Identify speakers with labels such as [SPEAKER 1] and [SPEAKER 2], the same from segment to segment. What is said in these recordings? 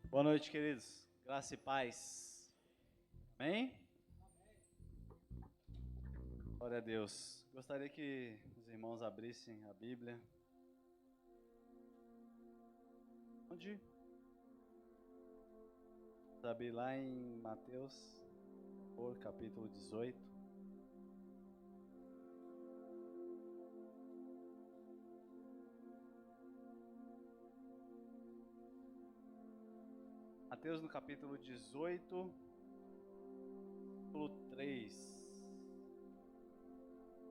[SPEAKER 1] Boa noite, queridos. Graça e paz. Amém? Glória a Deus. Gostaria que os irmãos abrissem a Bíblia. Onde? Vamos abrir lá em Mateus, por capítulo 18. Mateus no capítulo 18, versículo 3.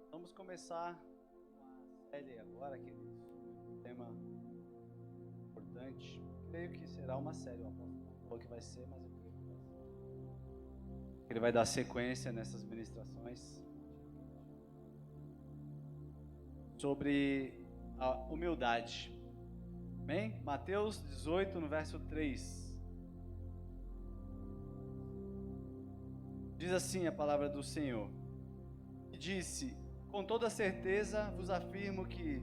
[SPEAKER 1] Vamos começar uma série agora, queridos, um tema importante. Creio que será uma série, o apóstolo não falou que vai ser, mas eu creio que vai ser. Ele vai dar sequência nessas ministrações sobre a humildade. Amém? Mateus 18, no verso 3. Diz assim a palavra do Senhor, e disse: com toda certeza vos afirmo que,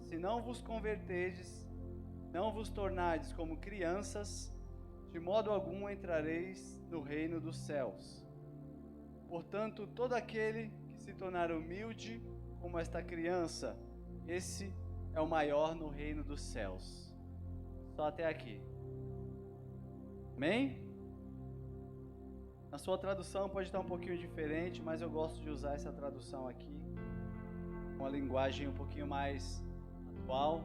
[SPEAKER 1] se não vos converterdes, não vos tornardes como crianças, de modo algum entrareis no reino dos céus. Portanto, todo aquele que se tornar humilde como esta criança, esse é o maior no reino dos céus. Só até aqui. Amém? A sua tradução pode estar um pouquinho diferente, mas eu gosto de usar essa tradução aqui, com uma linguagem um pouquinho mais atual,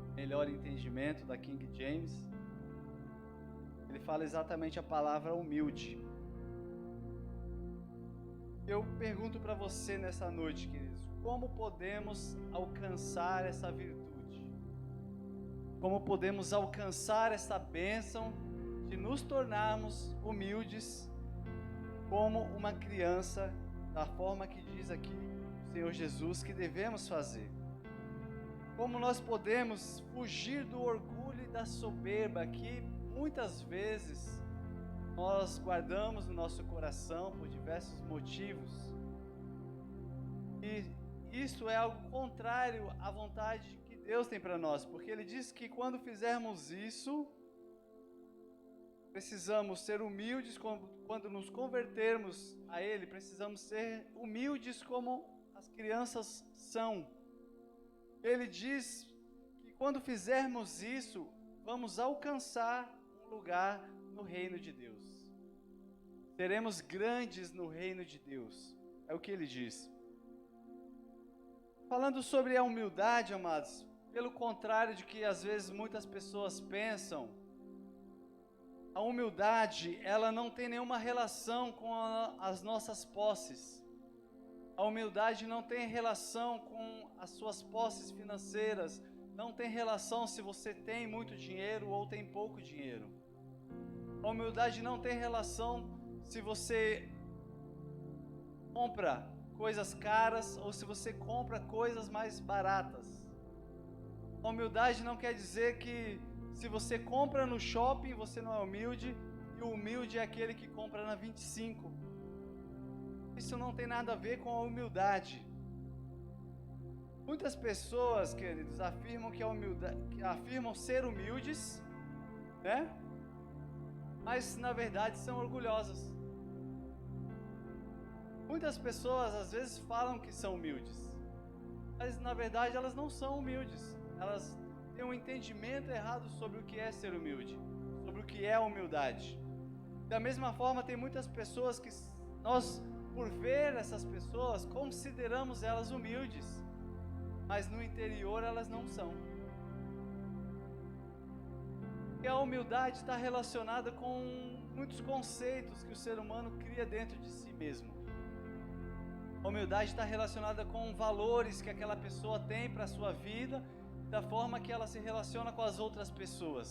[SPEAKER 1] de melhor entendimento, da King James. Ele fala exatamente a palavra humilde. Eu pergunto para você nessa noite, queridos, como podemos alcançar essa virtude? Como podemos alcançar essa bênção de nos tornarmos humildes como uma criança, da forma que diz aqui o Senhor Jesus que devemos fazer? Como nós podemos fugir do orgulho e da soberba que muitas vezes nós guardamos no nosso coração por diversos motivos? E isso é algo contrário à vontade que Deus tem para nós, porque Ele diz que quando fizermos isso, precisamos ser humildes. Quando nos convertermos a Ele, precisamos ser humildes como as crianças são. Ele diz que quando fizermos isso, vamos alcançar um lugar no reino de Deus. Seremos grandes no reino de Deus. É o que ele diz. Falando sobre a humildade, amados, pelo contrário de que às vezes muitas pessoas pensam, a humildade, ela não tem nenhuma relação com as nossas posses. A humildade não tem relação com as suas posses financeiras. Não tem relação se você tem muito dinheiro ou tem pouco dinheiro. A humildade não tem relação se você compra coisas caras ou se você compra coisas mais baratas. A humildade não quer dizer que se você compra no shopping, você não é humilde, e o humilde é aquele que compra na 25. Isso não tem nada a ver com a humildade. Muitas pessoas, queridos, afirmam afirmam ser humildes, né? Mas na verdade são orgulhosas. Muitas pessoas às vezes falam que são humildes, mas na verdade elas não são humildes. Elas têm um entendimento errado sobre o que é ser humilde, sobre o que é humildade. Da mesma forma, tem muitas pessoas que nós, por ver essas pessoas, consideramos elas humildes, mas no interior elas não são. E a humildade está relacionada com muitos conceitos que o ser humano cria dentro de si mesmo. A humildade está relacionada com valores que aquela pessoa tem para a sua vida, da forma que ela se relaciona com as outras pessoas.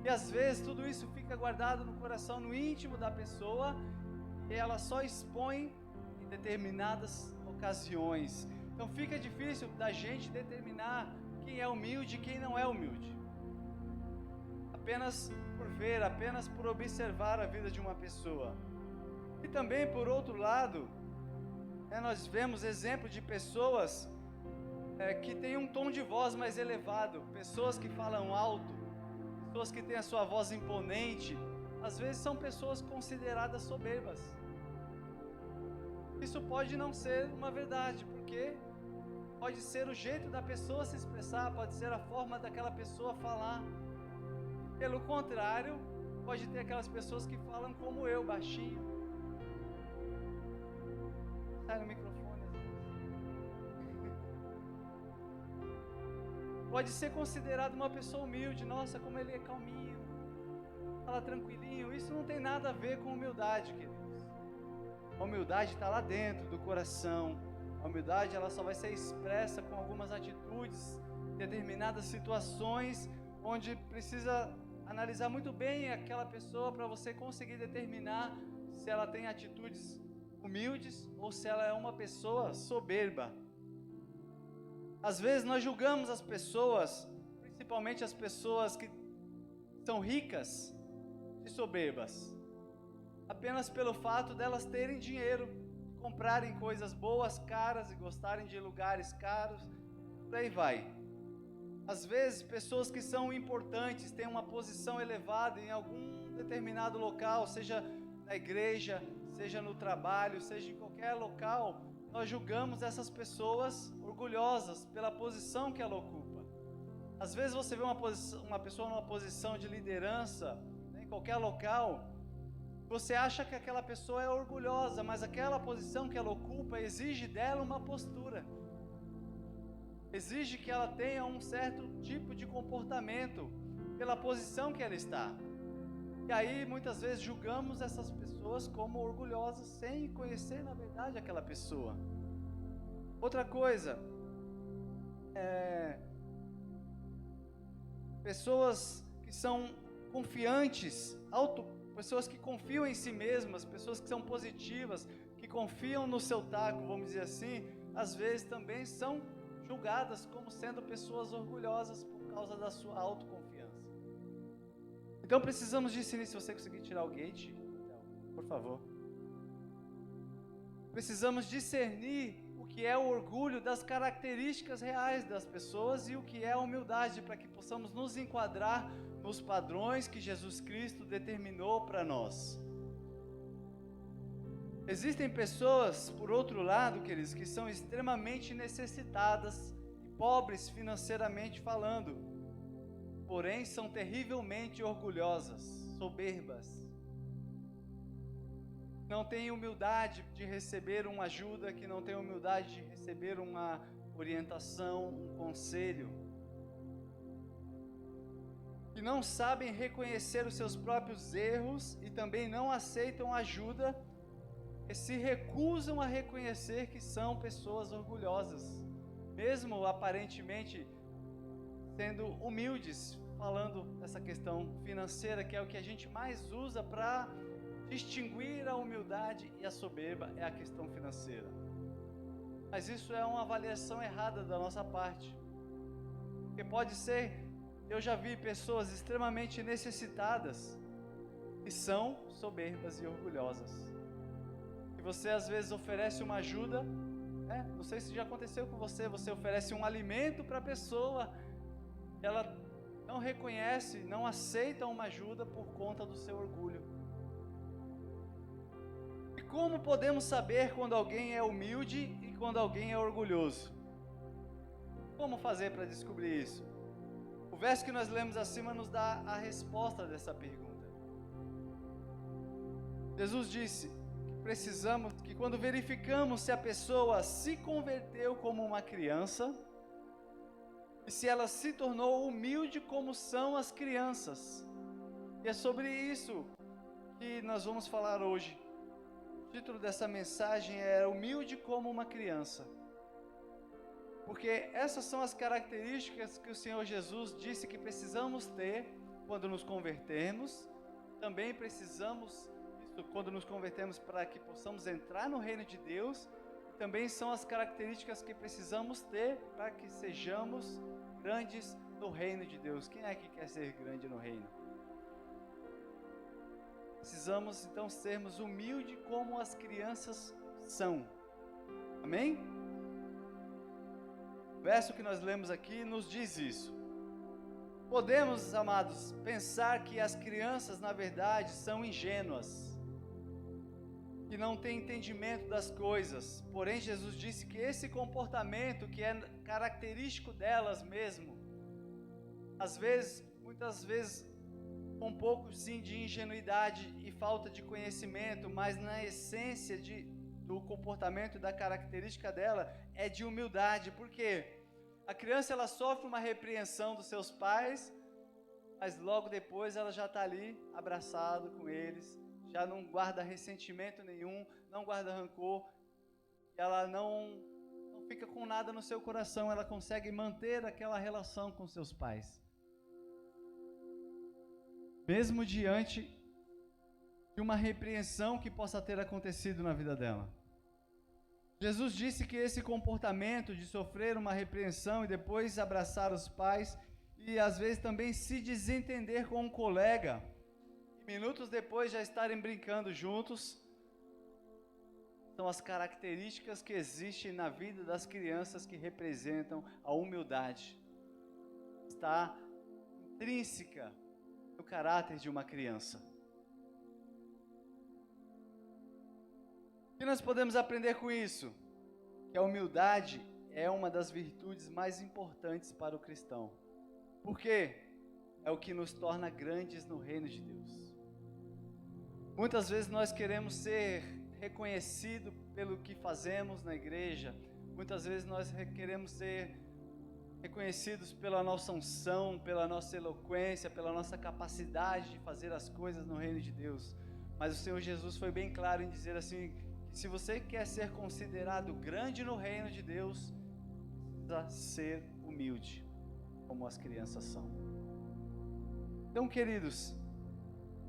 [SPEAKER 1] E às vezes tudo isso fica guardado no coração, no íntimo da pessoa, e ela só expõe em determinadas ocasiões. Então fica difícil da gente determinar quem é humilde e quem não é humilde. Apenas por ver, apenas por observar a vida de uma pessoa. E também, por outro lado, nós vemos exemplo de pessoas que têm um tom de voz mais elevado, pessoas que falam alto, pessoas que têm a sua voz imponente, às vezes são pessoas consideradas soberbas. Isso pode não ser uma verdade, porque pode ser o jeito da pessoa se expressar, pode ser a forma daquela pessoa falar. Pelo contrário, pode ter aquelas pessoas que falam como eu, baixinho. Sai no microfone às vezes. Pode ser considerado uma pessoa humilde. Nossa, como ele é calminho, fala tranquilinho. Isso não tem nada a ver com humildade, queridos. A humildade está lá dentro do coração. A humildade, ela só vai ser expressa com algumas atitudes, determinadas situações, onde precisa analisar muito bem aquela pessoa para você conseguir determinar se ela tem atitudes humildes ou se ela é uma pessoa soberba. Às vezes nós julgamos as pessoas, principalmente as pessoas que são ricas, de soberbas, apenas pelo fato delas terem dinheiro, comprarem coisas boas, caras, e gostarem de lugares caros, por aí vai. Às vezes, pessoas que são importantes, têm uma posição elevada em algum determinado local, seja na igreja, seja no trabalho, seja em qualquer local, nós julgamos essas pessoas orgulhosas pela posição que ela ocupa. Às vezes você vê uma pessoa numa posição de liderança, né, em qualquer local, você acha que aquela pessoa é orgulhosa, mas aquela posição que ela ocupa exige dela uma postura. Exige que ela tenha um certo tipo de comportamento pela posição que ela está. E aí muitas vezes julgamos essas pessoas como orgulhosas sem conhecer na verdade aquela pessoa. Outra coisa, pessoas que são confiantes, pessoas que confiam em si mesmas, pessoas que são positivas, que confiam no seu taco, vamos dizer assim, às vezes também são julgadas como sendo pessoas orgulhosas por causa da sua autoconfiança. Então precisamos discernir. Se você conseguir tirar o gate, por favor. Precisamos discernir o que é o orgulho das características reais das pessoas e o que é a humildade, para que possamos nos enquadrar nos padrões que Jesus Cristo determinou para nós. Existem pessoas, por outro lado, queridos, que são extremamente necessitadas e pobres financeiramente falando, porém são terrivelmente orgulhosas, soberbas. Não têm humildade de receber uma ajuda, que não têm humildade de receber uma orientação, um conselho, que não sabem reconhecer os seus próprios erros e também não aceitam ajuda, que se recusam a reconhecer que são pessoas orgulhosas, mesmo aparentemente sendo humildes, falando dessa questão financeira, que é o que a gente mais usa para distinguir a humildade e a soberba, é a questão financeira. Mas isso é uma avaliação errada da nossa parte, porque pode ser, eu já vi pessoas extremamente necessitadas que são soberbas e orgulhosas. Você às vezes oferece uma ajuda, né? Não sei se já aconteceu com você, você oferece um alimento para a pessoa, ela não reconhece, não aceita uma ajuda por conta do seu orgulho. E como podemos saber quando alguém é humilde e quando alguém é orgulhoso? Como fazer para descobrir isso? O verso que nós lemos acima nos dá a resposta dessa pergunta. Jesus disse que quando verificamos se a pessoa se converteu como uma criança e se ela se tornou humilde como são as crianças. E é sobre isso que nós vamos falar hoje. O título dessa mensagem é Humilde como uma criança. Porque essas são as características que o Senhor Jesus disse que precisamos ter quando nos convertermos. Também precisamos quando nos convertemos para que possamos entrar no reino de Deus, também são as características que precisamos ter para que sejamos grandes no reino de Deus. Quem é que quer ser grande no reino? Precisamos então sermos humildes como as crianças são. Amém? O verso que nós lemos aqui nos diz isso. Podemos, amados, pensar que as crianças, na verdade, são ingênuas, que não têm entendimento das coisas. Porém, Jesus disse que esse comportamento, que é característico delas mesmo, às vezes, muitas vezes, com um pouco sim de ingenuidade e falta de conhecimento, mas na essência do comportamento e da característica dela é de humildade. Por quê? A criança, ela sofre uma repreensão dos seus pais, mas logo depois ela já está ali abraçado com eles, já não guarda ressentimento nenhum, não guarda rancor, ela não fica com nada no seu coração, ela consegue manter aquela relação com seus pais, mesmo diante de uma repreensão que possa ter acontecido na vida dela. Jesus disse que esse comportamento de sofrer uma repreensão e depois abraçar os pais, e às vezes também se desentender com um colega, e minutos depois já estarem brincando juntos, são as características que existem na vida das crianças que representam a humildade. Está intrínseca no caráter de uma criança. O que nós podemos aprender com isso? Que a humildade é uma das virtudes mais importantes para o cristão. Por quê? É o que nos torna grandes no reino de Deus. Muitas vezes nós queremos ser reconhecidos pelo que fazemos na igreja. Muitas vezes nós queremos ser reconhecidos pela nossa unção, pela nossa eloquência, pela nossa capacidade de fazer as coisas no reino de Deus. Mas o Senhor Jesus foi bem claro em dizer assim, que se você quer ser considerado grande no reino de Deus, precisa ser humilde, como as crianças são. Então, queridos,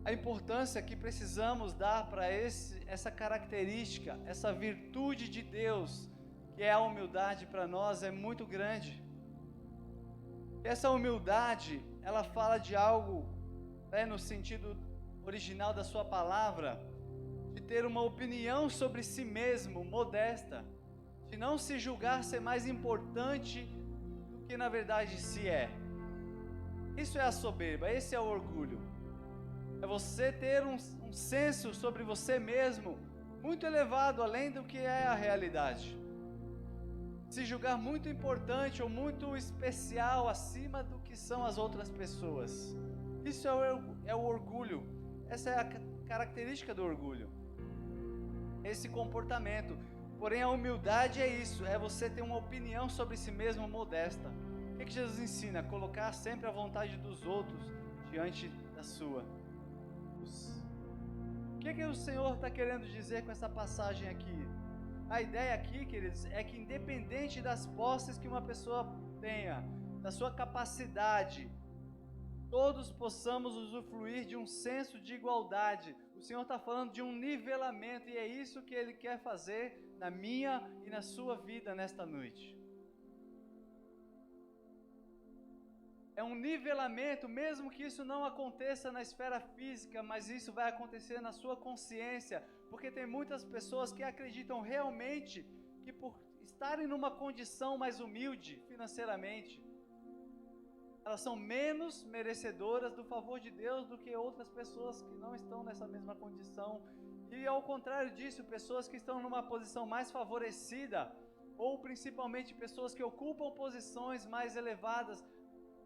[SPEAKER 1] a importância que precisamos dar para essa característica, essa virtude de Deus, que é a humildade para nós, é muito grande. Essa humildade, ela fala de algo, no sentido original da sua palavra, de ter uma opinião sobre si mesmo, modesta, de não se julgar ser mais importante do que na verdade se é. Isso é a soberba, esse é o orgulho. É você ter um senso sobre você mesmo muito elevado, além do que é a realidade. Se julgar muito importante ou muito especial acima do que são as outras pessoas. Isso é o orgulho. Essa é a característica do orgulho. Esse comportamento. Porém, a humildade é isso, é você ter uma opinião sobre si mesmo modesta. O que Jesus ensina? Colocar sempre a vontade dos outros diante da sua. O que o Senhor está querendo dizer com essa passagem aqui? A ideia aqui, queridos, é que independente das posses que uma pessoa tenha, da sua capacidade, todos possamos usufruir de um senso de igualdade. O Senhor está falando de um nivelamento, e é isso que Ele quer fazer na minha e na sua vida nesta noite. É um nivelamento, mesmo que isso não aconteça na esfera física, mas isso vai acontecer na sua consciência, porque tem muitas pessoas que acreditam realmente que por estarem numa condição mais humilde financeiramente, elas são menos merecedoras do favor de Deus do que outras pessoas que não estão nessa mesma condição. E ao contrário disso, pessoas que estão numa posição mais favorecida, ou principalmente pessoas que ocupam posições mais elevadas,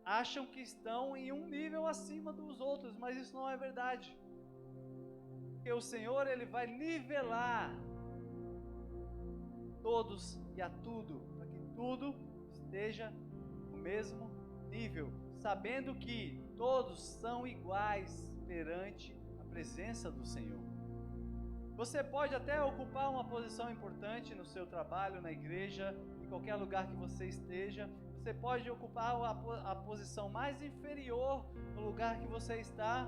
[SPEAKER 1] acham que estão em um nível acima dos outros, mas isso não é verdade. Porque o Senhor, Ele vai nivelar todos e a tudo, para que tudo esteja no mesmo nível, sabendo que todos são iguais perante a presença do Senhor. Você pode até ocupar uma posição importante no seu trabalho, na igreja, em qualquer lugar que você esteja. Você pode ocupar a posição mais inferior no lugar que você está.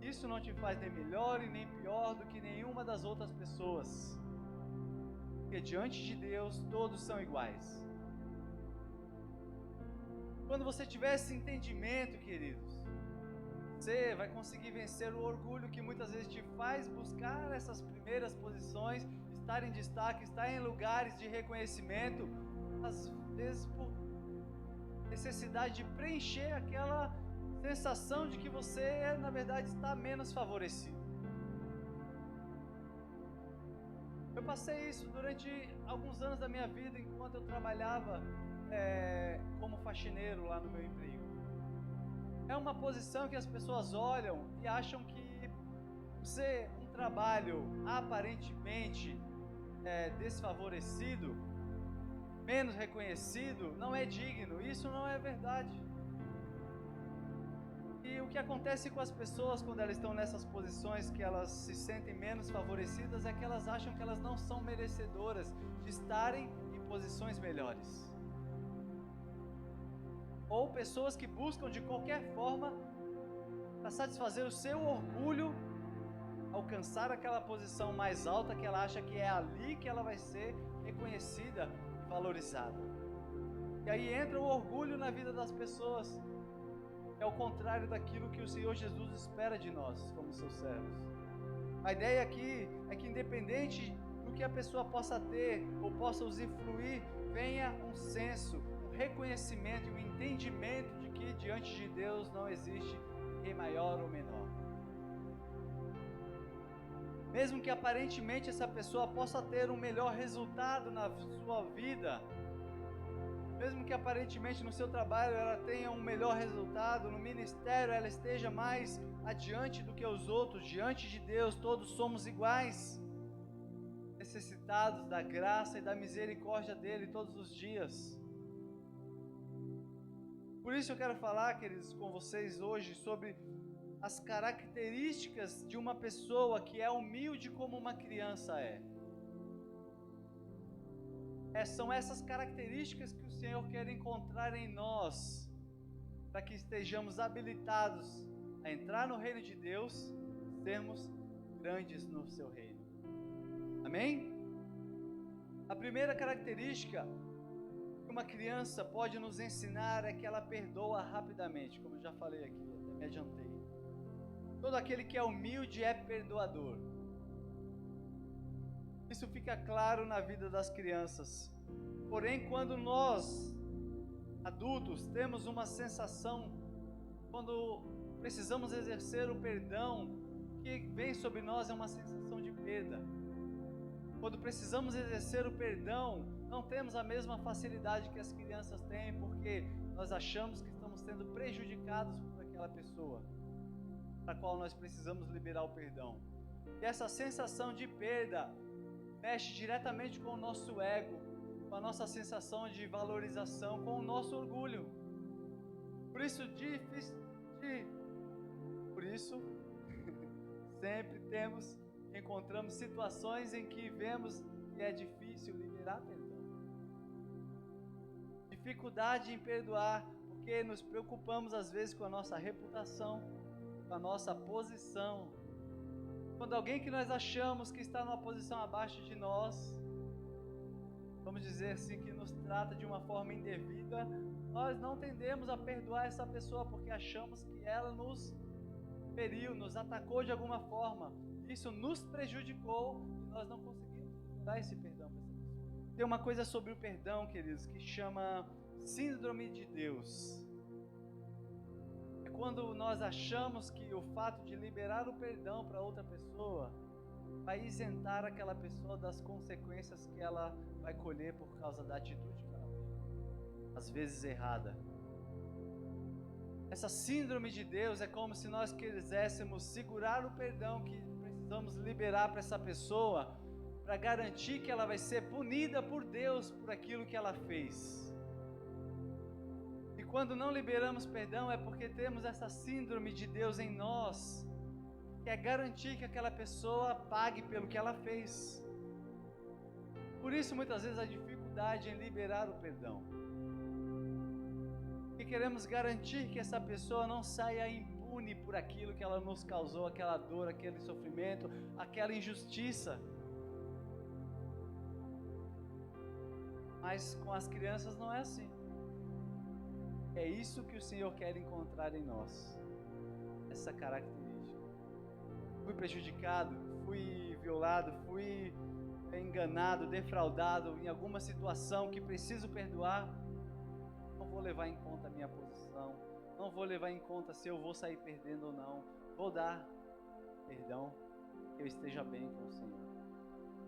[SPEAKER 1] Isso não te faz nem melhor e nem pior do que nenhuma das outras pessoas. Porque diante de Deus todos são iguais. Quando você tiver esse entendimento, queridos, você vai conseguir vencer o orgulho que muitas vezes te faz buscar essas primeiras posições, estar em destaque, estar em lugares de reconhecimento, às vezes por necessidade de preencher aquela sensação de que você, na verdade, está menos favorecido. Eu passei isso durante alguns anos da minha vida, enquanto eu trabalhava como faxineiro lá no meu emprego. É uma posição que as pessoas olham e acham que ser um trabalho aparentemente desfavorecido, menos reconhecido, não é digno. Isso não é verdade. E o que acontece com as pessoas quando elas estão nessas posições que elas se sentem menos favorecidas é que elas acham que elas não são merecedoras de estarem em posições melhores. Ou pessoas que buscam de qualquer forma para satisfazer o seu orgulho, alcançar aquela posição mais alta que ela acha que é ali que ela vai ser reconhecida e valorizada. E aí entra o orgulho na vida das pessoas. É o contrário daquilo que o Senhor Jesus espera de nós, como seus servos. A ideia aqui é que, independente do que a pessoa possa ter ou possa usufruir, venha um senso, um reconhecimento e um entendimento de que diante de Deus não existe ninguém maior ou menor. Mesmo que aparentemente essa pessoa possa ter um melhor resultado na sua vida, mesmo que aparentemente no seu trabalho ela tenha um melhor resultado, no ministério ela esteja mais adiante do que os outros, diante de Deus todos somos iguais, necessitados da graça e da misericórdia dele todos os dias. Por isso eu quero falar, queridos, com vocês hoje sobre as características de uma pessoa que é humilde como uma criança é. São essas características que o Senhor quer encontrar em nós, para que estejamos habilitados a entrar no reino de Deus, sermos grandes no seu reino. Amém? A primeira característica que uma criança pode nos ensinar é que ela perdoa rapidamente, como eu já falei aqui, até me adiantei. Todo aquele que é humilde é perdoador. Isso fica claro na vida das crianças. Porém, quando nós, adultos, temos uma sensação, quando precisamos exercer o perdão, o que vem sobre nós é uma sensação de perda. Quando precisamos exercer o perdão, não temos a mesma facilidade que as crianças têm, porque nós achamos que estamos sendo prejudicados por aquela pessoa, para a qual nós precisamos liberar o perdão. E essa sensação de perda mexe diretamente com o nosso ego, com a nossa sensação de valorização, com o nosso orgulho. Por isso sempre encontramos situações em que vemos que é difícil liberar perdão. Dificuldade em perdoar, porque nos preocupamos às vezes com a nossa reputação, com a nossa posição. Quando alguém que nós achamos que está numa posição abaixo de nós, vamos dizer assim, que nos trata de uma forma indevida, nós não tendemos a perdoar essa pessoa, porque achamos que ela nos feriu, nos atacou de alguma forma. Isso nos prejudicou e nós não conseguimos dar esse perdão para essa pessoa. Tem uma coisa sobre o perdão, queridos, que chama síndrome de Deus. Quando nós achamos que o fato de liberar o perdão para outra pessoa vai isentar aquela pessoa das consequências que ela vai colher por causa da atitude que ela tem, às vezes errada. Essa síndrome de Deus é como se nós quiséssemos segurar o perdão que precisamos liberar para essa pessoa, para garantir que ela vai ser punida por Deus por aquilo que ela fez. E quando não liberamos perdão é porque temos essa síndrome de Deus em nós, que é garantir que aquela pessoa pague pelo que ela fez. Por isso muitas vezes a dificuldade em liberar o perdão. E queremos garantir que essa pessoa não saia impune por aquilo que ela nos causou, aquela dor, aquele sofrimento, aquela injustiça. Mas com as crianças não é assim. É isso que o Senhor quer encontrar em nós, essa característica. Fui prejudicado, fui violado, fui enganado, defraudado em alguma situação que preciso perdoar, não vou levar em conta minha posição, não vou levar em conta se eu vou sair perdendo ou não, vou dar perdão, que eu esteja bem com o Senhor.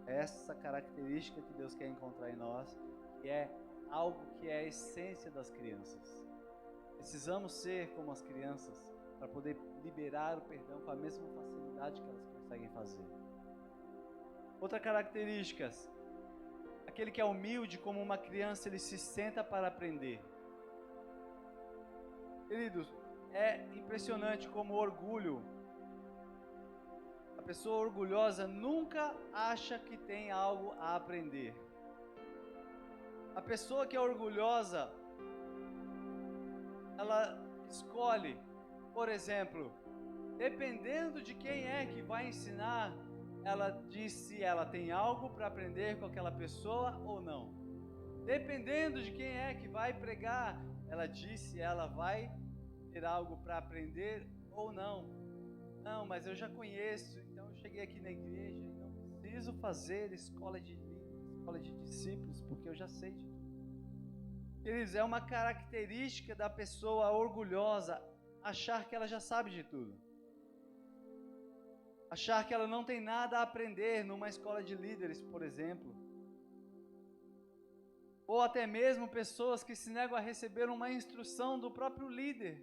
[SPEAKER 1] É essa característica que Deus quer encontrar em nós, que é algo que é a essência das crianças. Precisamos ser como as crianças para poder liberar o perdão com a mesma facilidade que elas conseguem fazer. Outra característica, aquele que é humilde como uma criança, ele se senta para aprender. Queridos, é impressionante como o orgulho, a pessoa orgulhosa nunca acha que tem algo a aprender. A pessoa que é orgulhosa, ela escolhe, por exemplo, dependendo de quem é que vai ensinar, ela diz se ela tem algo para aprender com aquela pessoa ou não. Dependendo de quem é que vai pregar, ela diz se ela vai ter algo para aprender ou não. Não, mas eu já conheço, então eu cheguei aqui na igreja e não preciso fazer escola de discípulos, porque eu já sei de tudo. Queridos, é uma característica da pessoa orgulhosa achar que ela já sabe de tudo. Achar que ela não tem nada a aprender numa escola de líderes, por exemplo. Ou até mesmo pessoas que se negam a receber uma instrução do próprio líder,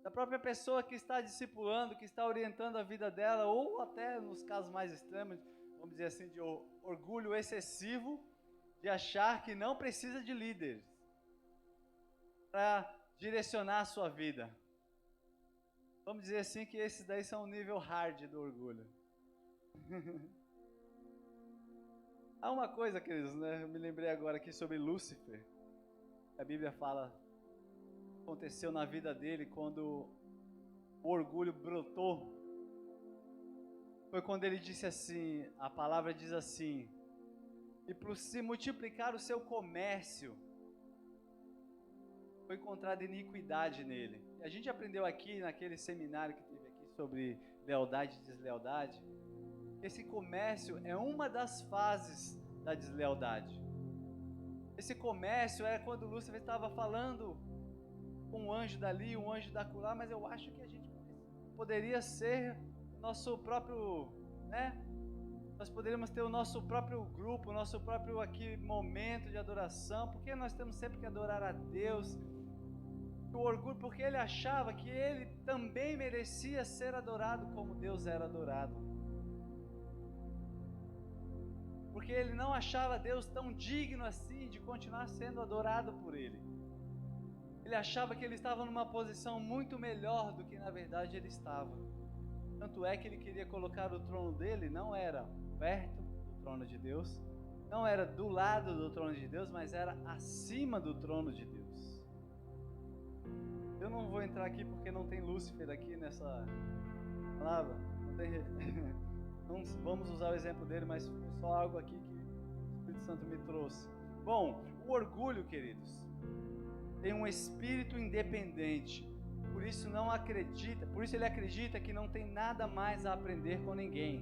[SPEAKER 1] da própria pessoa que está discipulando, que está orientando a vida dela, ou até nos casos mais extremos, vamos dizer assim, de orgulho excessivo, de achar que não precisa de líderes para direcionar a sua vida. Vamos dizer assim que esses daí são o nível hard do orgulho. Há uma coisa, queridos, né? Eu me lembrei agora aqui sobre Lúcifer. A Bíblia fala, aconteceu na vida dele quando o orgulho brotou. Foi quando ele disse assim, a palavra diz assim: e por se multiplicar o seu comércio, foi encontrada iniquidade nele. E a gente aprendeu aqui, naquele seminário que teve aqui sobre lealdade e deslealdade, esse comércio é uma das fases da deslealdade. Esse comércio é quando Lúcifer estava falando com um anjo dali, um anjo da acolá, mas eu acho que a gente poderia ser nosso próprio, né? Nós poderíamos ter o nosso próprio grupo, o nosso próprio aqui momento de adoração, porque nós temos sempre que adorar a Deus. O orgulho, porque ele achava que ele também merecia ser adorado como Deus era adorado. Porque ele não achava Deus tão digno assim de continuar sendo adorado por ele. Ele achava que ele estava numa posição muito melhor do que na verdade ele estava. Tanto é que ele queria colocar o trono dele, não era perto do trono de Deus, não era do lado do trono de Deus, mas era acima do trono de Deus. Eu não vou entrar aqui porque não tem Lúcifer aqui nessa palavra. Não vamos usar o exemplo dele, mas foi só algo aqui que o Espírito Santo me trouxe. Bom, o orgulho, queridos, tem um espírito independente. Por isso ele acredita que não tem nada mais a aprender com ninguém.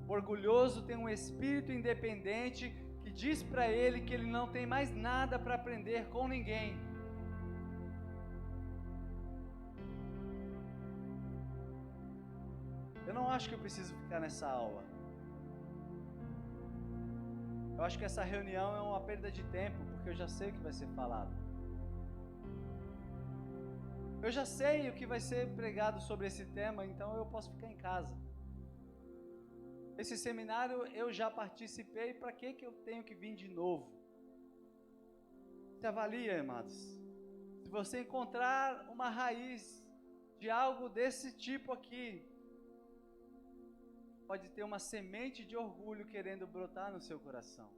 [SPEAKER 1] O orgulhoso tem um espírito independente que diz para ele que ele não tem mais nada para aprender com ninguém. Eu não acho que eu preciso ficar nessa aula. Eu acho que essa reunião é uma perda de tempo, porque eu já sei o que vai ser falado. Eu já sei o que vai ser pregado sobre esse tema, então eu posso ficar em casa. Esse seminário eu já participei, para que eu tenho que vir de novo? Se avalia, amados. Se você encontrar uma raiz de algo desse tipo aqui, pode ter uma semente de orgulho querendo brotar no seu coração.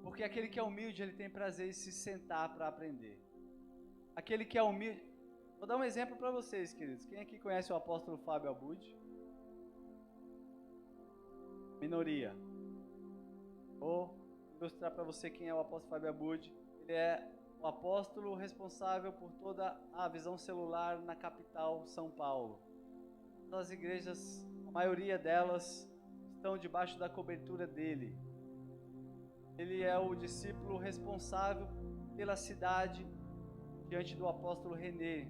[SPEAKER 1] Porque aquele que é humilde, ele tem prazer em se sentar para aprender. Aquele que é humilde... Vou dar um exemplo para vocês, queridos. Quem aqui conhece o apóstolo Fábio Abud? Minoria. Vou ilustrar para você quem é o apóstolo Fábio Abud. Ele é o apóstolo responsável por toda a visão celular na capital, São Paulo. As igrejas, a maioria delas, estão debaixo da cobertura dele. Ele é o discípulo responsável pela cidade diante do apóstolo René.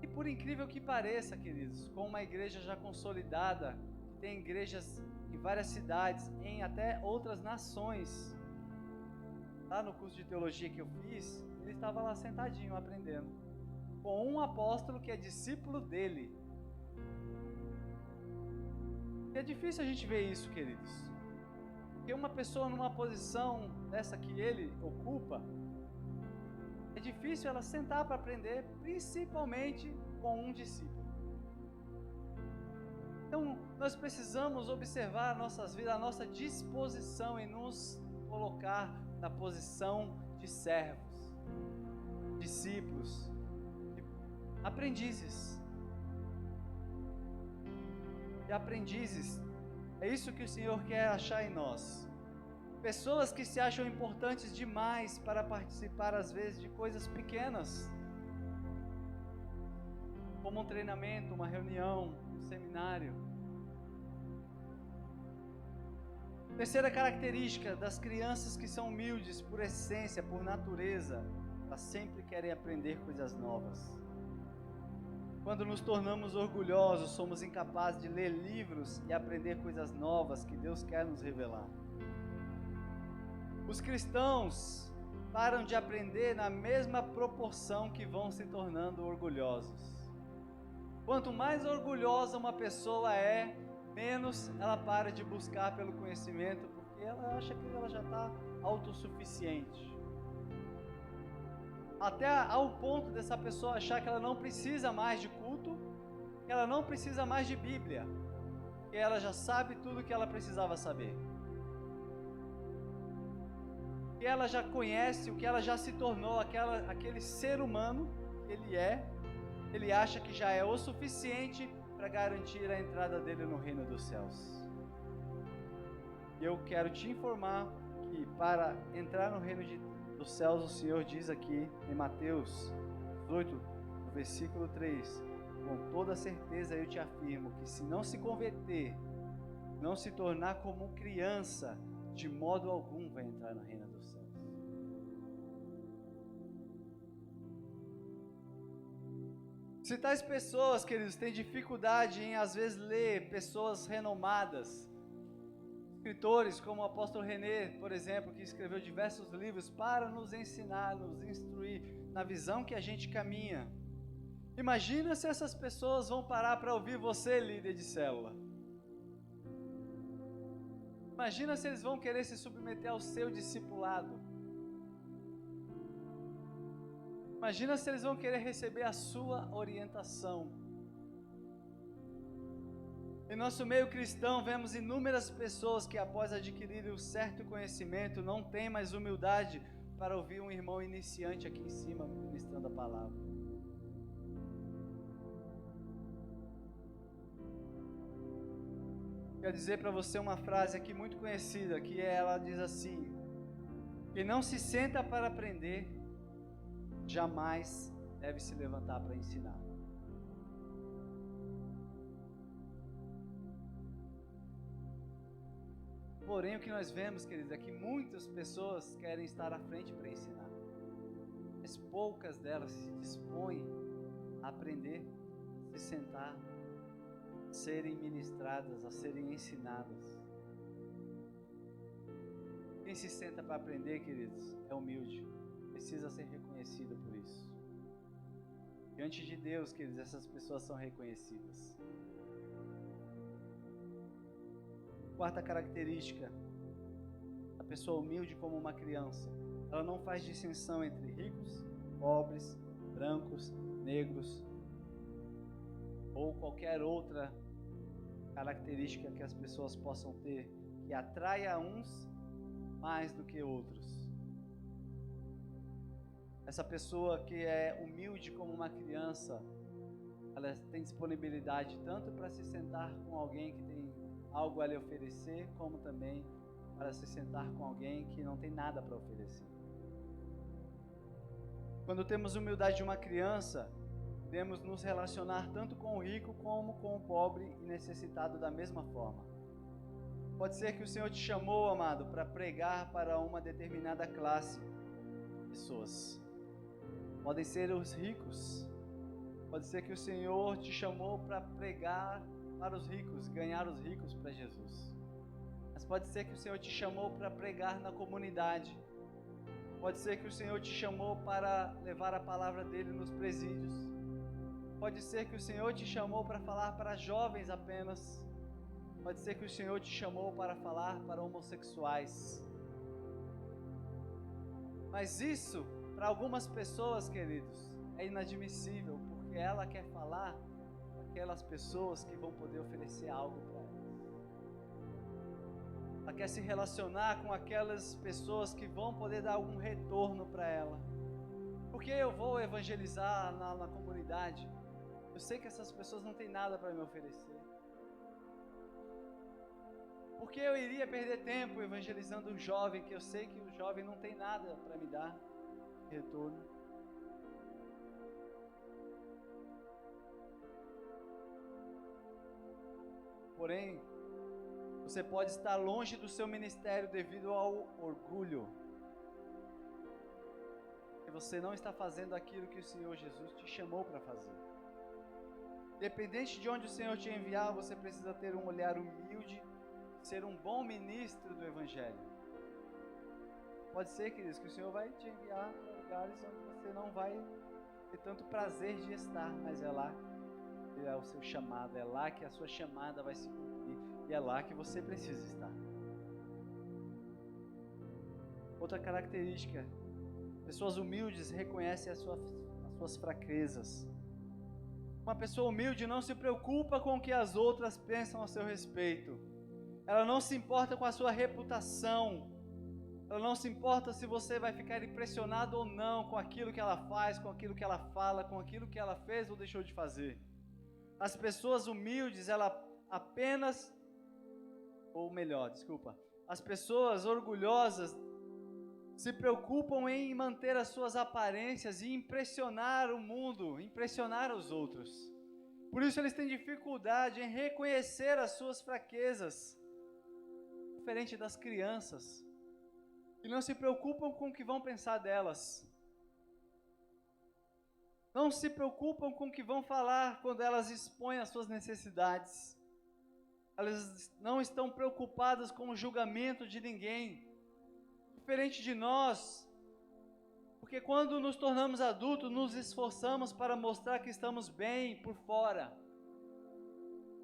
[SPEAKER 1] E por incrível que pareça, queridos, com uma igreja já consolidada, que tem igrejas em várias cidades, em até outras nações, lá no curso de teologia que eu fiz, ele estava lá sentadinho aprendendo, com um apóstolo que é discípulo dele. E é difícil a gente ver isso, queridos, porque uma pessoa numa posição dessa que ele ocupa, é difícil ela sentar para aprender, principalmente com um discípulo. Então, nós precisamos observar nossas vidas, a nossa disposição em nos colocar na posição de servos, discípulos, aprendizes. E aprendizes, é isso que o Senhor quer achar em nós. Pessoas que se acham importantes demais para participar, às vezes, de coisas pequenas, como um treinamento, uma reunião, um seminário. Terceira característica das crianças que são humildes por essência, por natureza, elas sempre querem aprender coisas novas. Quando nos tornamos orgulhosos, somos incapazes de ler livros e aprender coisas novas que Deus quer nos revelar. Os cristãos param de aprender na mesma proporção que vão se tornando orgulhosos. Quanto mais orgulhosa uma pessoa é, menos ela para de buscar pelo conhecimento, porque ela acha que ela já está autossuficiente. Até ao ponto dessa pessoa achar que ela não precisa mais de culto, que ela não precisa mais de Bíblia, que ela já sabe tudo o que ela precisava saber. Que ela já conhece, o que ela já se tornou, aquele ser humano que ele acha que já é o suficiente para garantir a entrada dele no reino dos céus. E eu quero te informar que para entrar no reino dos céus, o Senhor diz aqui em Mateus 18, no versículo 3, com toda certeza eu te afirmo que se não se converter, não se tornar como criança, de modo algum vai entrar no reino dos céus. Se tais pessoas, queridos, têm dificuldade em às vezes ler pessoas renomadas, escritores como o apóstolo René, por exemplo, que escreveu diversos livros para nos ensinar, nos instruir na visão que a gente caminha. Imagina se essas pessoas vão parar para ouvir você, líder de célula. Imagina se eles vão querer se submeter ao seu discipulado. Imagina se eles vão querer receber a sua orientação. Em nosso meio cristão, vemos inúmeras pessoas que, após adquirirem um certo conhecimento, não têm mais humildade para ouvir um irmão iniciante aqui em cima ministrando a palavra. Quero dizer para você uma frase aqui muito conhecida, que ela diz assim: quem não se senta para aprender, jamais deve se levantar para ensinar. Porém, o que nós vemos, queridos, é que muitas pessoas querem estar à frente para ensinar, mas poucas delas se dispõem a aprender, a se sentar, a serem ministradas, a serem ensinadas. Quem se senta para aprender, queridos, é humilde, precisa ser reconhecido por isso. Diante de Deus, queridos, essas pessoas são reconhecidas. Quarta característica, a pessoa humilde como uma criança. Ela não faz distinção entre ricos, pobres, brancos, negros ou qualquer outra característica que as pessoas possam ter que atraia uns mais do que outros. Essa pessoa que é humilde como uma criança, ela tem disponibilidade tanto para se sentar com alguém que tem algo a lhe oferecer, como também para se sentar com alguém que não tem nada para oferecer. Quando temos humildade de uma criança, podemos nos relacionar tanto com o rico como com o pobre e necessitado da mesma forma. Pode ser que o Senhor te chamou, amado, para pregar para uma determinada classe de pessoas. podem ser os ricos. Pode ser que o Senhor te chamou para pregar para os ricos, ganhar os ricos para Jesus. Mas pode ser que o Senhor te chamou para pregar na comunidade. Pode ser que o Senhor te chamou para levar a palavra dele nos presídios. Pode ser que o Senhor te chamou para falar para jovens apenas. Pode ser que o Senhor te chamou para falar para homossexuais. Mas isso, para algumas pessoas, queridos, é inadmissível, porque ela quer falar com aquelas pessoas que vão poder oferecer algo para ela. Ela quer se relacionar com aquelas pessoas que vão poder dar algum retorno para ela. Porque eu vou evangelizar na comunidade. Eu sei que essas pessoas não têm nada para me oferecer. Porque eu iria perder tempo evangelizando um jovem, que eu sei que o jovem não tem nada para me dar de retorno. Porém, você pode estar longe do seu ministério devido ao orgulho. Porque você não está fazendo aquilo que o Senhor Jesus te chamou para fazer. Independente de onde o Senhor te enviar, você precisa ter um olhar humilde, ser um bom ministro do Evangelho. Pode ser, queridos, que o Senhor vai te enviar para lugares onde você não vai ter tanto prazer de estar, mas é lá que é o seu chamado, é lá que a sua chamada vai se cumprir, e é lá que você precisa estar. Outra característica: pessoas humildes reconhecem as suas fraquezas. Uma pessoa humilde não se preocupa com o que as outras pensam a seu respeito. Ela não se importa com a sua reputação. Ela não se importa se você vai ficar impressionado ou não com aquilo que ela faz, com aquilo que ela fala, com aquilo que ela fez ou deixou de fazer. As pessoas humildes, as pessoas orgulhosas se preocupam em manter as suas aparências e impressionar o mundo, impressionar os outros. Por isso eles têm dificuldade em reconhecer as suas fraquezas, diferente das crianças, que não se preocupam com o que vão pensar delas. Não se preocupam com o que vão falar quando elas expõem as suas necessidades. Elas não estão preocupadas com o julgamento de ninguém. Diferente de nós, porque quando nos tornamos adultos, nos esforçamos para mostrar que estamos bem por fora,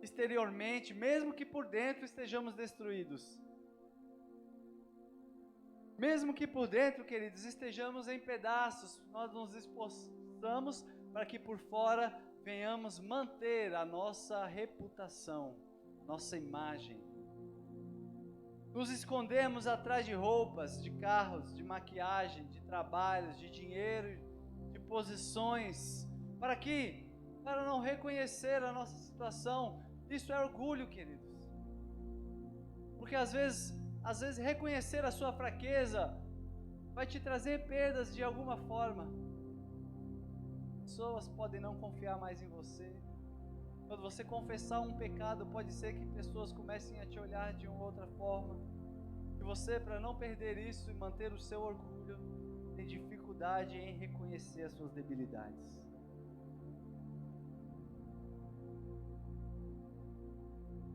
[SPEAKER 1] exteriormente, mesmo que por dentro estejamos destruídos. Mesmo que por dentro, queridos, estejamos em pedaços, nós nos esforçamos para que por fora venhamos manter a nossa reputação, nossa imagem. Nos escondemos atrás de roupas, de carros, de maquiagem, de trabalhos, de dinheiro, de posições. Para quê? Para não reconhecer a nossa situação. Isso é orgulho, queridos. Porque às vezes reconhecer a sua fraqueza vai te trazer perdas de alguma forma. Pessoas podem não confiar mais em você. Quando você confessar um pecado, pode ser que pessoas comecem a te olhar de uma outra forma. E você, para não perder isso e manter o seu orgulho, tem dificuldade em reconhecer as suas debilidades.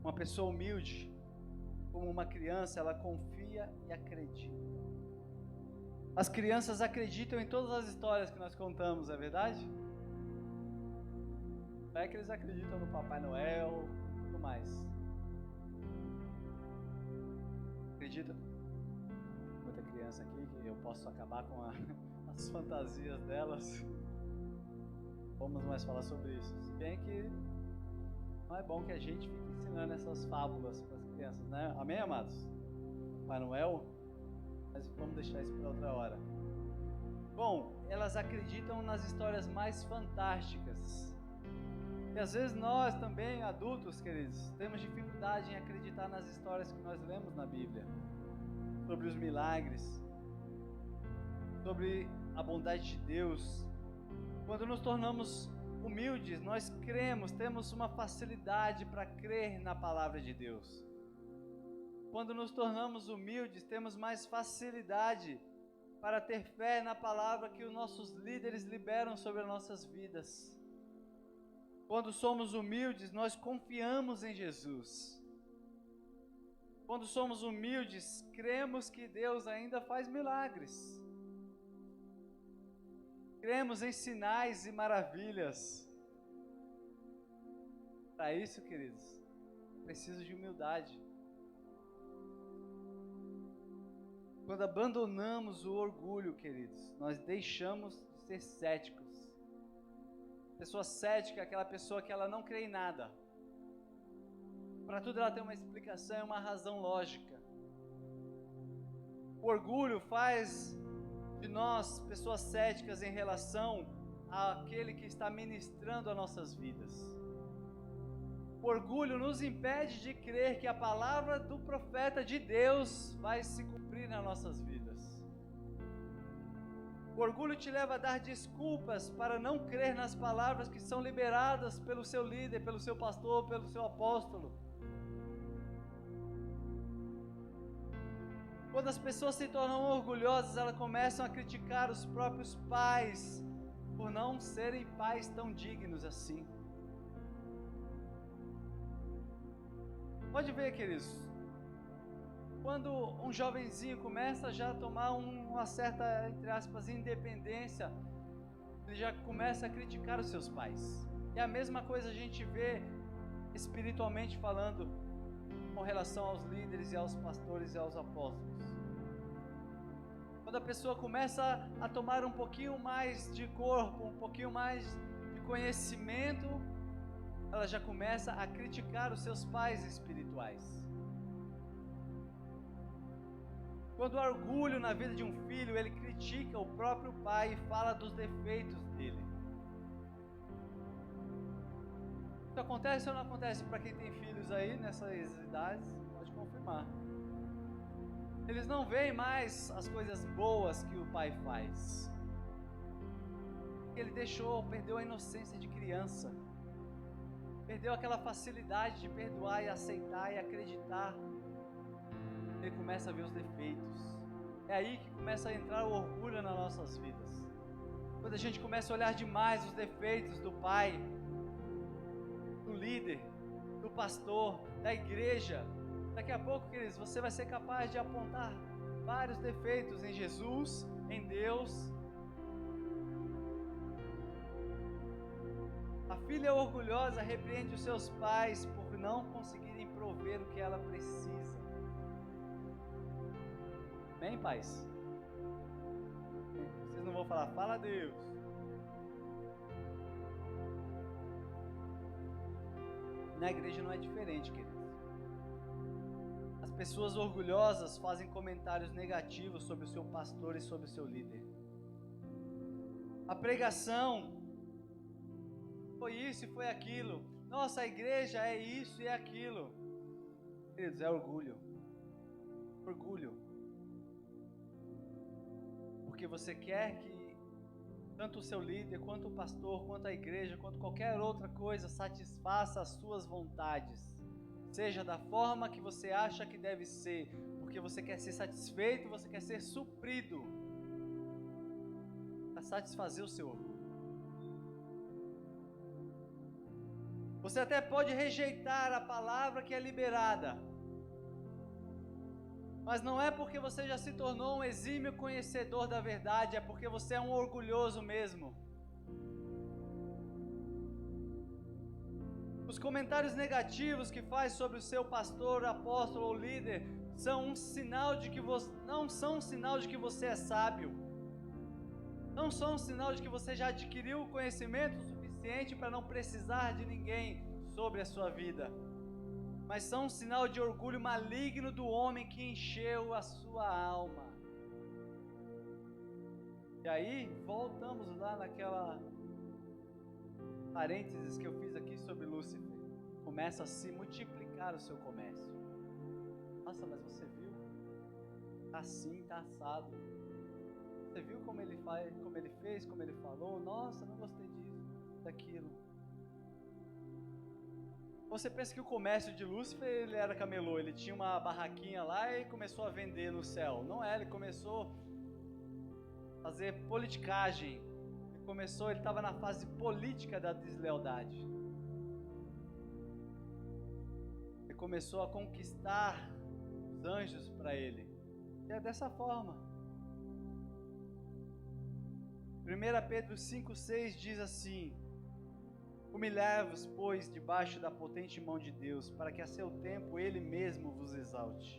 [SPEAKER 1] Uma pessoa humilde, como uma criança, ela confia e acredita. As crianças acreditam em todas as histórias que nós contamos, é verdade? É que eles acreditam no Papai Noel e tudo mais. Acredita? Muita criança aqui que eu posso acabar com as fantasias delas. Vamos mais falar sobre isso. Se bem que não é bom que a gente fique ensinando essas fábulas para as crianças, né? Amém, amados? Papai Noel? Mas vamos deixar isso para outra hora. Bom, elas acreditam nas histórias mais fantásticas. E às vezes nós também, adultos, queridos, temos dificuldade em acreditar nas histórias que nós lemos na Bíblia. Sobre os milagres, sobre a bondade de Deus. Quando nos tornamos humildes, nós cremos, temos uma facilidade para crer na palavra de Deus. Quando nos tornamos humildes, temos mais facilidade para ter fé na palavra que os nossos líderes liberam sobre as nossas vidas. Quando somos humildes, nós confiamos em Jesus. Quando somos humildes, cremos que Deus ainda faz milagres. Cremos em sinais e maravilhas. Para isso, queridos, preciso de humildade. Quando abandonamos o orgulho, queridos, nós deixamos de ser céticos. Pessoa cética é aquela pessoa que ela não crê em nada. Para tudo ela tem uma explicação e uma razão lógica. O orgulho faz de nós pessoas céticas em relação àquele que está ministrando as nossas vidas. O orgulho nos impede de crer que a palavra do profeta de Deus vai se cumprir nas nossas vidas. O orgulho te leva a dar desculpas para não crer nas palavras que são liberadas pelo seu líder, pelo seu pastor, pelo seu apóstolo. Quando as pessoas se tornam orgulhosas, elas começam a criticar os próprios pais por não serem pais tão dignos assim. Pode ver, queridos, quando um jovenzinho começa já a tomar uma certa, entre aspas, independência, ele já começa a criticar os seus pais. E a mesma coisa a gente vê espiritualmente falando com relação aos líderes e aos pastores e aos apóstolos. Quando a pessoa começa a tomar um pouquinho mais de corpo, um pouquinho mais de conhecimento, ela já começa a criticar os seus pais espirituais. Quando há orgulho na vida de um filho, ele critica o próprio pai e fala dos defeitos dele. Isso acontece ou não acontece para quem tem filhos aí nessas idades? Pode confirmar. Eles não veem mais as coisas boas que o pai faz. Ele perdeu a inocência de criança. Perdeu aquela facilidade de perdoar e aceitar e acreditar. Ele começa a ver os defeitos. É aí que começa a entrar o orgulho nas nossas vidas. Quando a gente começa a olhar demais os defeitos do pai, do líder, do pastor, da igreja, daqui a pouco, queridos, você vai ser capaz de apontar vários defeitos em Jesus, em Deus. A filha orgulhosa repreende os seus pais por não conseguirem prover o que ela precisa. Bem, pais? Vocês não vão falar, fala a Deus. Na igreja não é diferente, queridos. As pessoas orgulhosas fazem comentários negativos sobre o seu pastor e sobre o seu líder. A pregação foi isso e foi aquilo. Nossa, a igreja é isso e é aquilo. Queridos, é orgulho. Orgulho. Porque você quer que tanto o seu líder, quanto o pastor, quanto a igreja, quanto qualquer outra coisa satisfaça as suas vontades. Seja da forma que você acha que deve ser. Porque você quer ser satisfeito, você quer ser suprido. Para satisfazer o seu orgulho. Você até pode rejeitar a palavra que é liberada, mas não é porque você já se tornou um exímio conhecedor da verdade, é porque você é um orgulhoso mesmo. Os comentários negativos que faz sobre o seu pastor, apóstolo ou líder são um sinal de que você não são um sinal de que você é sábio. Não são um sinal de que você já adquiriu o conhecimento suficiente para não precisar de ninguém sobre a sua vida, mas são um sinal de orgulho maligno do homem que encheu a sua alma. E aí, voltamos lá naquela parênteses que eu fiz aqui sobre Lúcifer. Começa a se multiplicar o seu comércio. Nossa, mas você viu? Tá assim, tá assado. Você viu como ele faz, como ele fez, como ele falou? Nossa, não gostei disso, daquilo. Você pensa que o comércio de Lúcifer, ele era camelô, ele tinha uma barraquinha lá e começou a vender no céu. Não é, ele começou fazer politicagem. Ele estava na fase política da deslealdade. Ele começou a conquistar os anjos para ele. E é dessa forma. 1 Pedro 5,6 diz assim: humilhai-vos, pois, debaixo da potente mão de Deus, para que a seu tempo Ele mesmo vos exalte.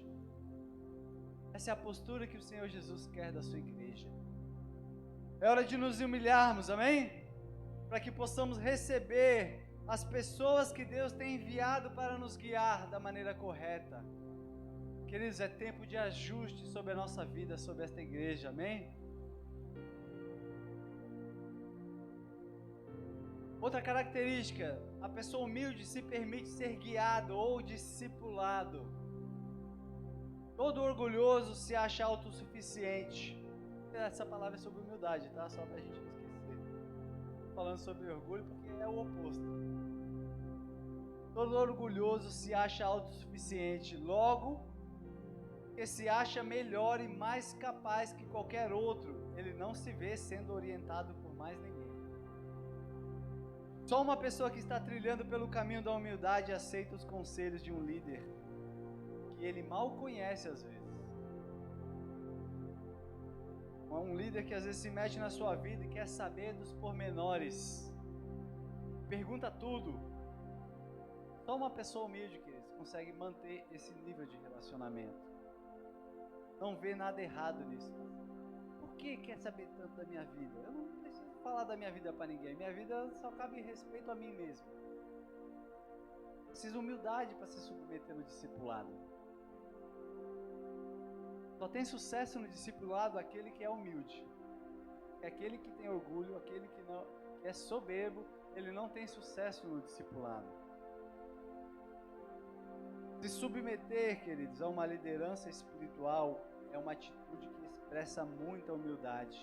[SPEAKER 1] Essa é a postura que o Senhor Jesus quer da sua igreja. É hora de nos humilharmos, amém? Para que possamos receber as pessoas que Deus tem enviado para nos guiar da maneira correta. Queridos, é tempo de ajuste sobre a nossa vida, sobre esta igreja, amém? Outra característica, a pessoa humilde se permite ser guiado ou discipulado. Todo orgulhoso se acha autossuficiente. Essa palavra é sobre humildade, tá? Só para a gente não esquecer. Falando sobre orgulho porque é o oposto. Todo orgulhoso se acha autossuficiente. Logo, que se acha melhor e mais capaz que qualquer outro, ele não se vê sendo orientado por mais ninguém. Só uma pessoa que está trilhando pelo caminho da humildade aceita os conselhos de um líder que ele mal conhece às vezes. Um líder que às vezes se mete na sua vida e quer saber dos pormenores. Pergunta tudo. Só uma pessoa humilde, queridos, consegue manter esse nível de relacionamento. Não vê nada errado nisso. Por que quer saber tanto da minha vida? Eu não preciso falar da minha vida para ninguém. Minha vida só cabe respeito a mim mesmo. Preciso de humildade para se submeter no discipulado. Só tem sucesso no discipulado aquele que é humilde. Aquele que tem orgulho, aquele que é soberbo, ele não tem sucesso no discipulado. Se submeter, queridos, a uma liderança espiritual é uma atitude que expressa muita humildade.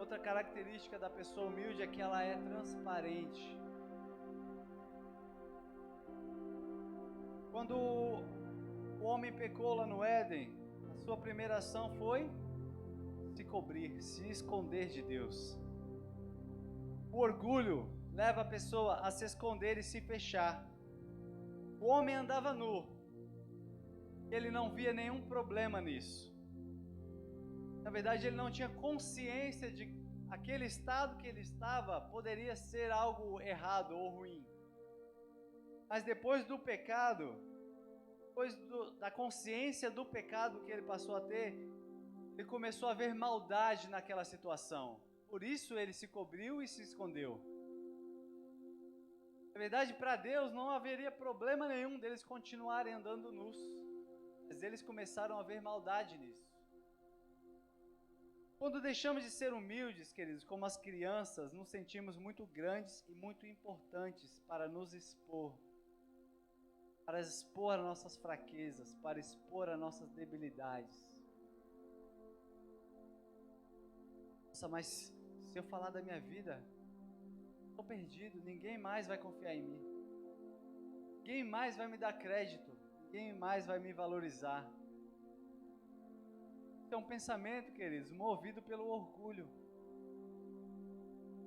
[SPEAKER 1] Outra característica da pessoa humilde é que ela é transparente. Quando o homem pecou lá no Éden, a sua primeira ação foi se cobrir, se esconder de Deus. O orgulho leva a pessoa a se esconder e se fechar. O homem andava nu. Ele não via nenhum problema nisso. Na verdade, ele não tinha consciência de aquele estado que ele estava poderia ser algo errado ou ruim. Mas depois do pecado, depois da consciência do pecado que ele passou a ter, ele começou a ver maldade naquela situação. Por isso ele se cobriu e se escondeu. Na verdade, para Deus não haveria problema nenhum deles continuarem andando nus. Mas eles começaram a ver maldade nisso. Quando deixamos de ser humildes, queridos, como as crianças, nos sentimos muito grandes e muito importantes para nos expor. Para expor as nossas fraquezas, para expor as nossas debilidades. Nossa, mas se eu falar da minha vida, estou perdido, ninguém mais vai confiar em mim. Ninguém mais vai me dar crédito, ninguém mais vai me valorizar. Isso é um pensamento, queridos, movido pelo orgulho.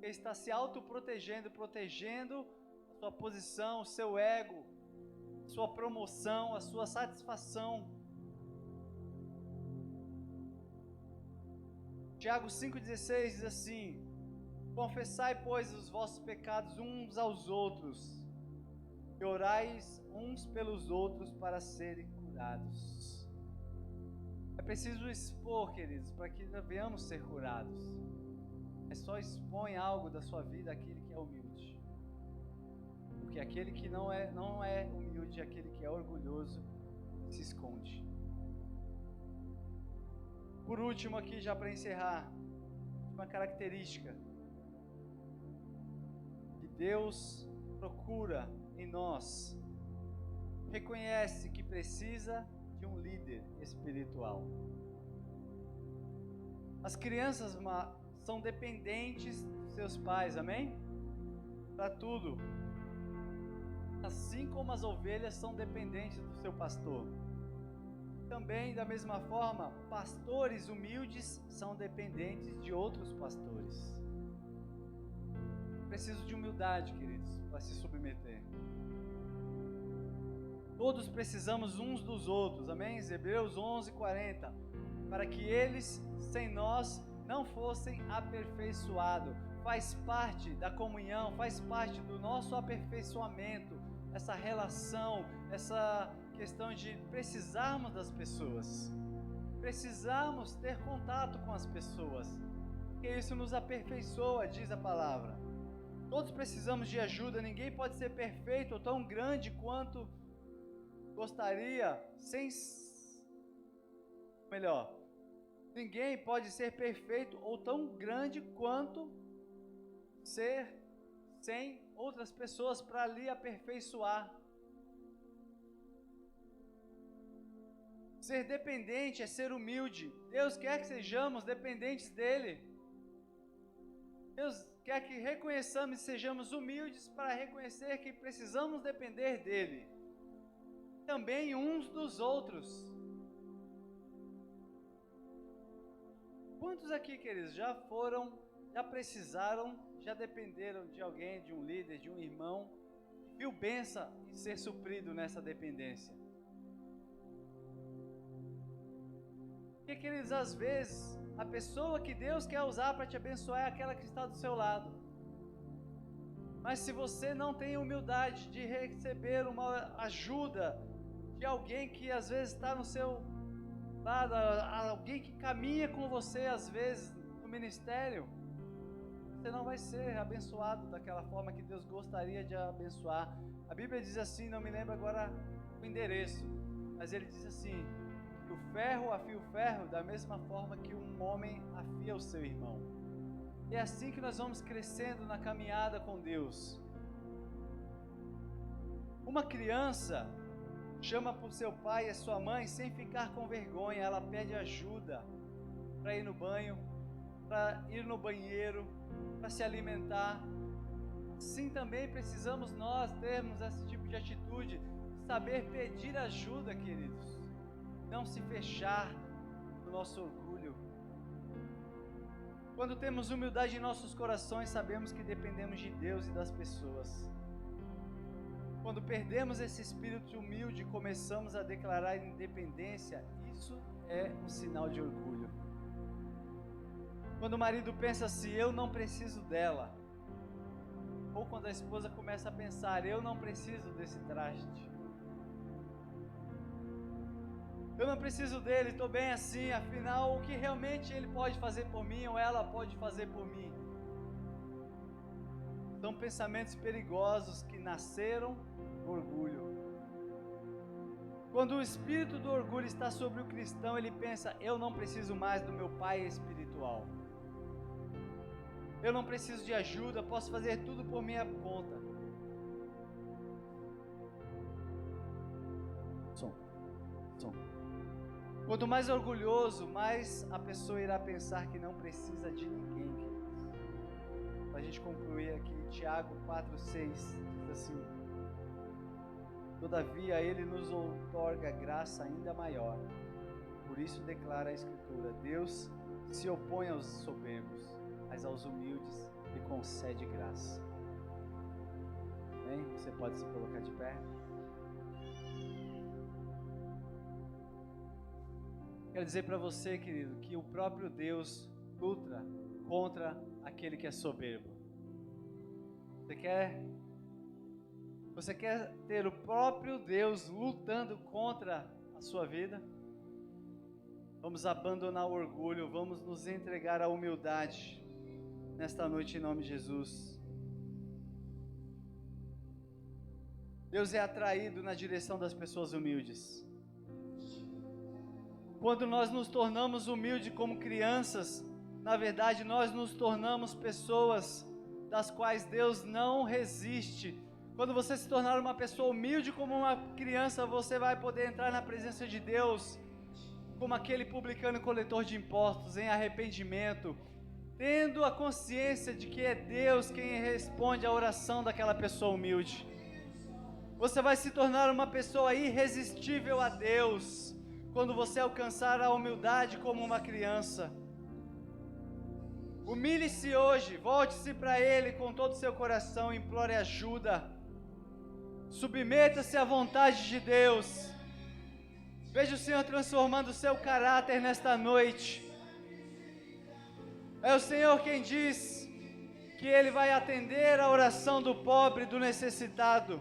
[SPEAKER 1] Ele está se autoprotegendo, protegendo a sua posição, o seu ego, sua promoção, a sua satisfação. Tiago 5,16 diz assim: confessai, pois, os vossos pecados uns aos outros, e orais uns pelos outros para serem curados. É preciso expor, queridos, para que venhamos ser curados. É só expõe algo da sua vida àquele que é humilde. Porque aquele que não é humilde, aquele que é orgulhoso, se esconde. Por último aqui, já para encerrar, uma característica que Deus procura em nós. Reconhece que precisa de um líder espiritual. As crianças são dependentes dos seus pais, amém? Para tudo. Assim como as ovelhas são dependentes do seu pastor. Também, da mesma forma, pastores humildes são dependentes de outros pastores. Preciso de humildade, queridos, para se submeter. Todos precisamos uns dos outros, amém? Hebreus 11:40, para que eles, sem nós, não fossem aperfeiçoados. Faz parte da comunhão, faz parte do nosso aperfeiçoamento, essa relação, essa questão de precisarmos das pessoas, precisamos ter contato com as pessoas, porque isso nos aperfeiçoa, diz a palavra. Todos precisamos de ajuda, ninguém pode ser perfeito ou tão grande quanto gostaria, ninguém pode ser perfeito ou tão grande quanto ser sem outras pessoas para lhe aperfeiçoar. Ser dependente é ser humilde. Deus quer que sejamos dependentes dEle. Deus quer que reconheçamos e sejamos humildes para reconhecer que precisamos depender dEle. Também uns dos outros. Quantos aqui, queridos, já precisaram, já dependeram de alguém, de um líder, de um irmão, viu bênção em ser suprido nessa dependência? Porque, queridos, às vezes, a pessoa que Deus quer usar para te abençoar é aquela que está do seu lado. Mas se você não tem humildade de receber uma ajuda de alguém que às vezes está no seu lado, alguém que caminha com você às vezes no ministério, você não vai ser abençoado daquela forma que Deus gostaria de abençoar. A Bíblia diz assim, não me lembro agora o endereço, mas ele diz assim, que o ferro afia o ferro da mesma forma que um homem afia o seu irmão. É assim que nós vamos crescendo na caminhada com Deus. Uma criança chama por seu pai e sua mãe sem ficar com vergonha, ela pede ajuda para ir no banho, para ir no banheiro, para se alimentar. Assim também precisamos nós termos esse tipo de atitude, saber pedir ajuda, queridos. Não se fechar no nosso orgulho. Quando temos humildade em nossos corações, sabemos que dependemos de Deus e das pessoas. Quando perdemos esse espírito humilde e começamos a declarar independência, isso é um sinal de orgulho. Quando o marido pensa assim, eu não preciso dela. Ou quando a esposa começa a pensar, eu não preciso desse traste. Eu não preciso dele, estou bem assim, afinal, o que realmente ele pode fazer por mim ou ela pode fazer por mim? São pensamentos perigosos que nasceram do orgulho. Quando o espírito do orgulho está sobre o cristão, ele pensa, eu não preciso mais do meu pai espiritual. Eu não preciso de ajuda, posso fazer tudo por minha conta. Som. Quanto mais orgulhoso, mais a pessoa irá pensar que não precisa de ninguém. Para a gente concluir aqui, Tiago 4,6 diz assim, todavia ele nos outorga graça ainda maior. Por isso declara a Escritura, Deus se opõe aos soberbos, mas aos humildes lhe concede graça. Bem, você pode se colocar de pé. Quero dizer para você, querido, que o próprio Deus luta contra aquele que é soberbo. Você quer ter o próprio Deus lutando contra a sua vida? Vamos abandonar o orgulho, vamos nos entregar à humildade nesta noite em nome de Jesus. Deus é atraído na direção das pessoas humildes. Quando nós nos tornamos humildes como crianças, na verdade nós nos tornamos pessoas das quais Deus não resiste. Quando você se tornar uma pessoa humilde como uma criança, você vai poder entrar na presença de Deus como aquele publicano e coletor de impostos, em arrependimento, tendo a consciência de que é Deus quem responde à oração daquela pessoa humilde. Você vai se tornar uma pessoa irresistível a Deus, quando você alcançar a humildade como uma criança. Humilhe-se hoje, volte-se para Ele com todo o seu coração, implore ajuda. Submeta-se à vontade de Deus. Veja o Senhor transformando o seu caráter nesta noite. É o Senhor quem diz que Ele vai atender a oração do pobre, do necessitado,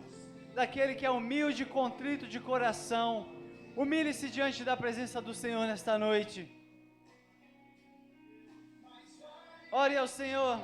[SPEAKER 1] daquele que é humilde e contrito de coração. Humilhe-se diante da presença do Senhor nesta noite. Ore ao Senhor.